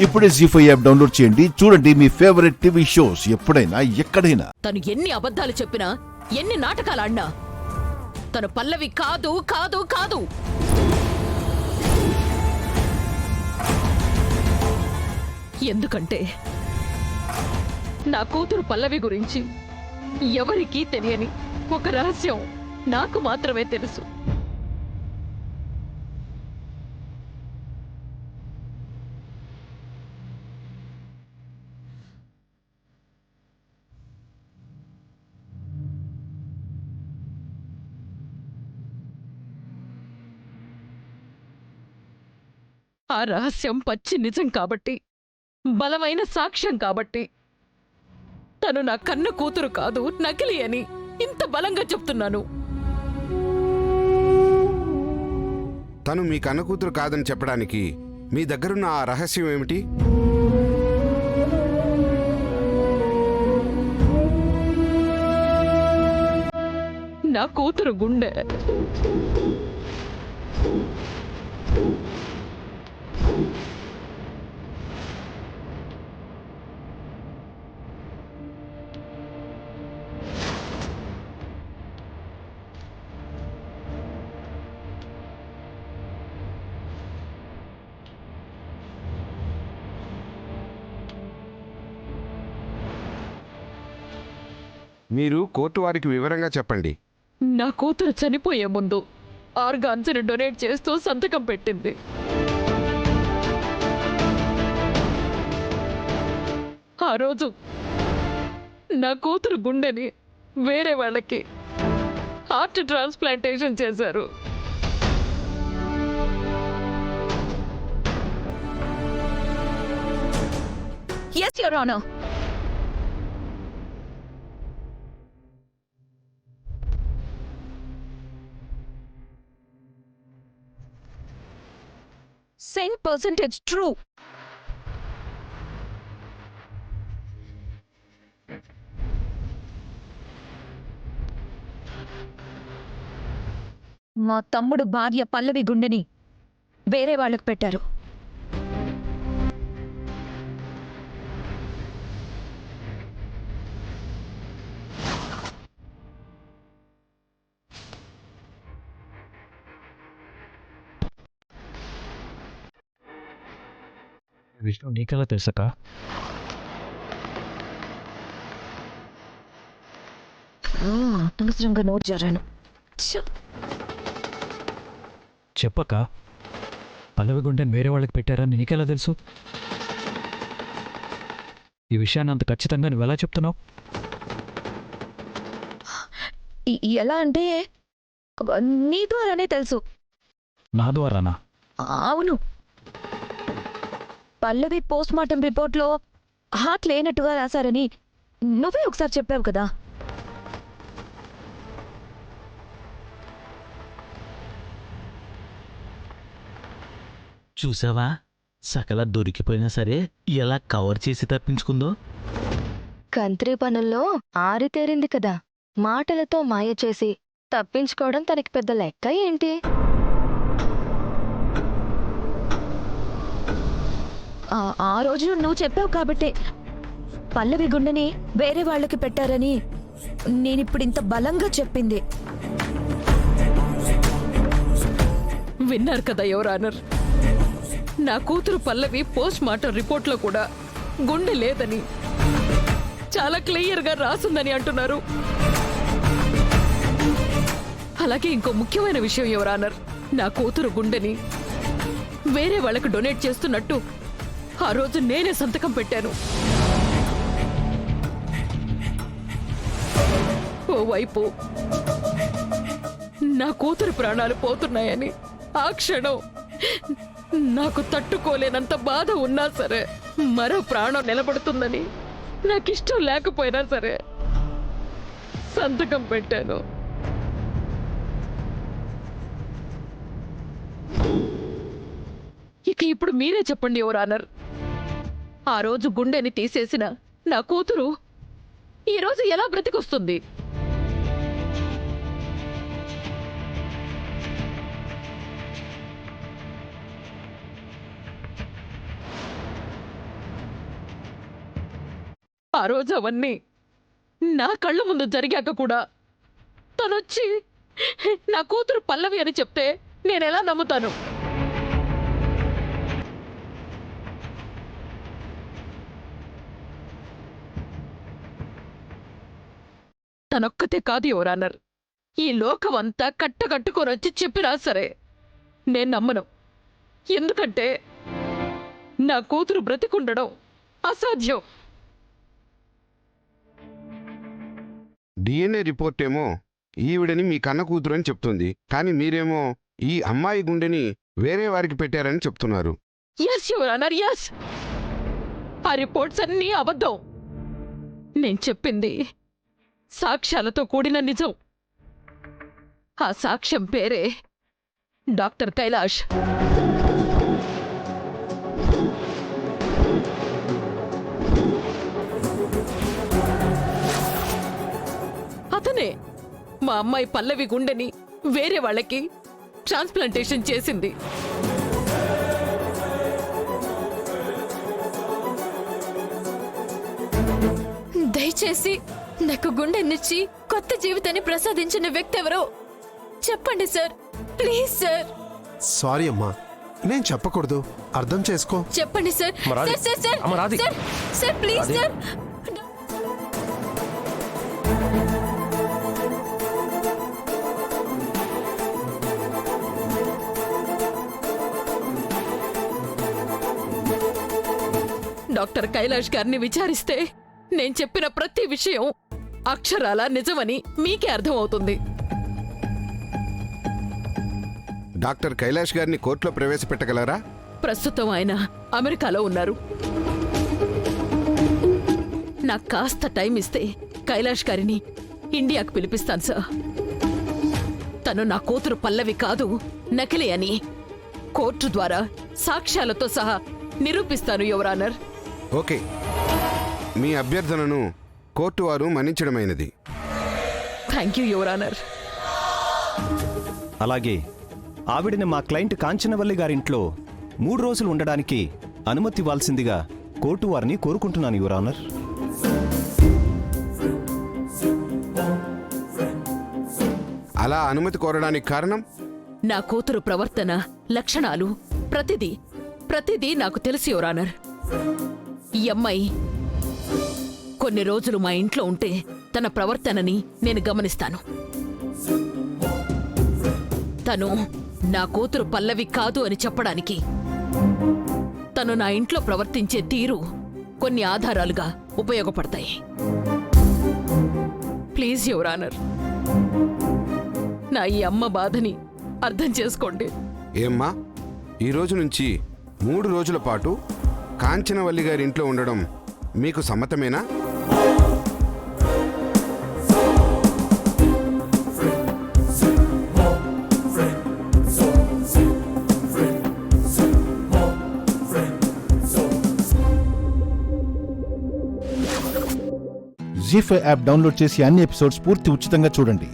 ఇప్పుడే జీ5 app download చేయండి. చూడండి మీ ఫేవరెట్ టీవీ షోస్ ఎప్పుడైనా ఎక్కడైనా. తను ఎన్ని అబద్ధాలు చెప్పినా, ఎన్ని నాటకాలు ఆడినా తను పల్లవి కాదు కాదు కాదు. ఎందుకంటే నా కూతురు పల్లవి గురించి ఎవరికీ తెలియని ఒక రహస్యం నాకు మాత్రమే తెలుసు. ఆ రహస్యం పచ్చి నిజం కాబట్టి, బలమైన సాక్ష్యం కాబట్టి తను నా కన్న కూతురు కాదు, నకిలీ అని ఇంత బలంగా చెప్తున్నాను. తను మీ కన్న కూతురు కాదని చెప్పడానికి మీ దగ్గరున్న ఆ రహస్యం ఏమిటి? నా కూతురు గుండె. మీరు కోర్టు వారికి వివరంగా చెప్పండి. నా కూతురు చనిపోయే ముందు ఆర్గాన్స్ ని డొనేట్ చేస్తూ సంతకం పెట్టింది. ఆ రోజు నా కూతురు గుండెని వేరే వాళ్ళకి హార్ట్ ట్రాన్స్ప్లాంటేషన్ చేశారు. Yes, Your Honor. Same percentage true. మా తమ్ముడు భార్య పల్లవి గుండెని వేరే వాళ్ళకు పెట్టారు. విష్ణు నీకెలా తెలుసక్క? అనవసరంగా నోట్ జారాను. చెప్పక్క, పల్లవి గుండెని వేరే వాళ్ళకి పెట్టారని నీకెలా తెలుసు? ఈ విషయాన్ని అంత ఖచ్చితంగా నువ్వు ఎలా చెప్తున్నావు? ఎలా అంటే నీ ద్వారానే తెలుసు. నా ద్వారానా? అవును, పల్లవి పోస్ట్ మార్టం రిపోర్ట్లో హార్ట్ లేనట్టుగా రాశారని నువ్వే ఒకసారి చెప్పావు కదా. చూసావా, సకల దొరికిపోయినా సరే ఎలా కవర్ చేసి తప్పించుకుందో. కంత్రి పనుల్లో ఆరితేరింది కదా, మాటలతో మాయ చేసి తప్పించుకోవడం తనకి పెద్ద లెక్క ఏంటి? ఆ రోజు నువ్వు చెప్పావు కాబట్టే పల్లవి గుండెని వేరే వాళ్ళకి పెట్టారని నేనిప్పుడు ఇంత బలంగా చెప్పింది. విన్నారు కదా యువర్ ఆనర్, నా కూతురు పల్లవి పోస్ట్ మార్టం రిపోర్ట్లో కూడా గుండె లేదని చాలా క్లియర్గా రాసుందని అంటున్నారు. అలాగే ఇంకో ముఖ్యమైన విషయం యువర్ ఆనర్, నా కూతురు గుండెని వేరే వాళ్ళకు డొనేట్ చేస్తున్నట్టు ఆ రోజు నేనే సంతకం పెట్టాను. ఓవైపు నా కూతురు ప్రాణాలు పోతున్నాయని ఆ క్షణం నాకు తట్టుకోలేనంత బాధ ఉన్నా సరే, మరో ప్రాణం నిలబడుతుందని నాకిష్టం లేకపోయినా సరే సంతకం పెట్టాను. ఇక ఇప్పుడు మీరే చెప్పండి యువర్ ఆనర్, ఆ రోజు గుండెని తీసేసిన నా కూతురు ఈరోజు ఎలా బ్రతికొస్తుంది? ఆ రోజు అవన్నీ నా కళ్ళ ముందు జరిగాక కూడా తనొచ్చి నా కూతురు పల్లవి అని చెప్తే నేనెలా నమ్ముతాను? తనొక్కతే కాదు యువరానర్, ఈ లోకమంతా కట్టకట్టుకొనొచ్చి చెప్పినా సరే నేను నమ్మను. ఎందుకంటే నా కూతురు బ్రతికుండడం అసాధ్యం. డిఎన్ఏ రిపోర్ట్ ఏమో ఈవిడని మీ కన్న కూతురు అని చెప్తుంది, కానీ మీరేమో ఈ అమ్మాయి గుండెని వేరే వారికి పెట్టారని చెప్తున్నారు. Yes your honour, yes. ఆ రిపోర్ట్స్ అన్నీ అబద్ధం. నేను చెప్పింది సాక్ష్యాలతో కూడిన నిజం. ఆ సాక్ష్యం పేరే డాక్టర్ కైలాష్. అతనే మా అమ్మాయి పల్లవి గుండెని వేరే వాళ్ళకి ట్రాన్స్ప్లాంటేషన్ చేసింది. దయచేసి నాకు గుండెనిచ్చి కొత్త జీవితాన్ని ప్రసాదించిన వ్యక్తి ఎవరో చెప్పండి సార్, ప్లీజ్ సార్. సారీ అమ్మా, నేను చెప్పకూడదు, అర్థం చేసుకో. చెప్పండి sir. Radhi. Sir, sir, sir. అమ్మ Radhi. Sir, sir, please sir. Doctor Kailash గారిని విచారిస్తే నేను చెప్పిన ప్రతి విషయం అక్షరాలా నిజమని మీకే అర్థమవుతుంది. డాక్టర్ కైలాష్ గారిని కోర్టులో ప్రవేశపెట్టగలరా? ప్రస్తుతం ఆయన అమెరికాలో ఉన్నారు. నాకు కాస్త టైం ఇస్తే కైలాష్ గారిని ఇండియాకు పిలిపిస్తాను సార్. తను నా కూతురు పల్లవి కాదు, నకిలీ అని కోర్టు ద్వారా సాక్ష్యాలతో సహా నిరూపిస్తాను యువరానర్. ఓకే, మీ అభ్యర్థనను కోర్టు వారు మన్నించడమైనది. Thank you your honour. అలాగే ఆవిడని మా క్లయింట్ కాంచనవల్లి గారింట్లో 3 రోజులు ఉండడానికి అనుమతి ఇవ్వాల్సిందిగా కోర్టు వారిని కోరుకుంటున్నాను యువర్ ఆనర్. అలా అనుమతి కోరడానికి కారణం? నా కూతురు ప్రవర్తన, లక్షణాలు ప్రతిదీ నాకు తెలుసు యువరానర్. ఈ అమ్మాయి కొన్ని రోజులు మా ఇంట్లో ఉంటే తన ప్రవర్తనని నేను గమనిస్తాను. తను నా కూతురు పల్లవి కాదు అని చెప్పడానికి తను నా ఇంట్లో ప్రవర్తించే తీరు కొన్ని ఆధారాలుగా ఉపయోగపడతాయి. ప్లీజ్ యువరానర్, నా ఈ అమ్మ బాధని అర్థం చేసుకోండి. ఏమ్మా, ఈ రోజు నుంచి 3 రోజుల పాటు కాంచనవల్లి గారి ఇంట్లో ఉండడం మీకు సమ్మతమేనా? జీ5 యాప్ డౌన్లోడ్ చేసి అన్ని ఎపిసోడ్స్ పూర్తి ఉచితంగా చూడండి.